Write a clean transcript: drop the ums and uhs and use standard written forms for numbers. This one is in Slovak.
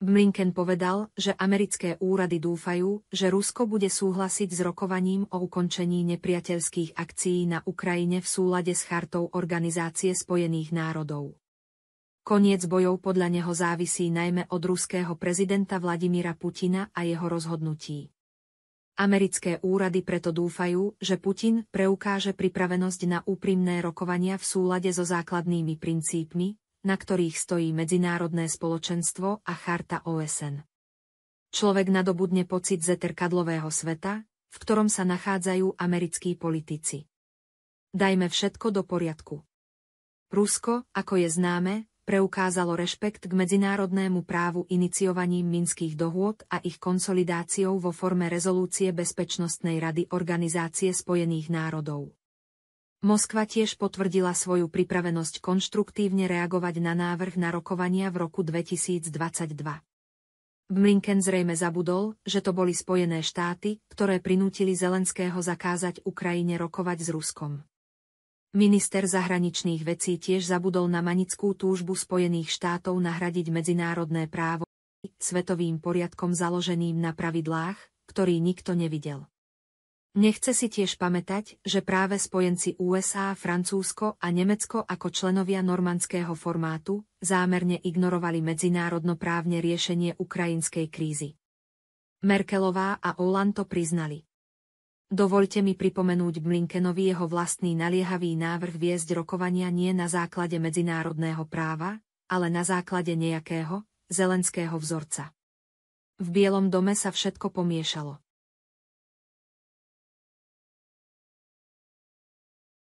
Blinken povedal, že americké úrady dúfajú, že Rusko bude súhlasiť s rokovaním o ukončení nepriateľských akcií na Ukrajine v súlade s chartou Organizácie spojených národov. Koniec bojov podľa neho závisí najmä od ruského prezidenta Vladimíra Putina a jeho rozhodnutí. Americké úrady preto dúfajú, že Putin preukáže pripravenosť na úprimné rokovania v súlade so základnými princípmi, na ktorých stojí medzinárodné spoločenstvo a charta OSN. Človek nadobudne pocit zrkadlového sveta, v ktorom sa nachádzajú americkí politici. Dajme všetko do poriadku. Rusko, ako je známe, preukázalo rešpekt k medzinárodnému právu iniciovaním minských dohôd a ich konsolidáciou vo forme rezolúcie Bezpečnostnej rady Organizácie spojených národov. Moskva tiež potvrdila svoju pripravenosť konštruktívne reagovať na návrh na rokovania v roku 2022. Blinken zrejme zabudol, že to boli Spojené štáty, ktoré prinútili Zelenského zakázať Ukrajine rokovať s Ruskom. Minister zahraničných vecí tiež zabudol na manickú túžbu Spojených štátov nahradiť medzinárodné právo svetovým poriadkom založeným na pravidlách, ktorý nikto nevidel. Nechce si tiež pamätať, že práve spojenci USA, Francúzsko a Nemecko ako členovia normandského formátu zámerne ignorovali medzinárodnoprávne riešenie ukrajinskej krízy. Merkelová a Hollande to priznali. Dovoľte mi pripomenúť Blinkenovi jeho vlastný naliehavý návrh viesť rokovania nie na základe medzinárodného práva, ale na základe nejakého, Zelenského vzorca. V Bielom dome sa všetko pomiešalo.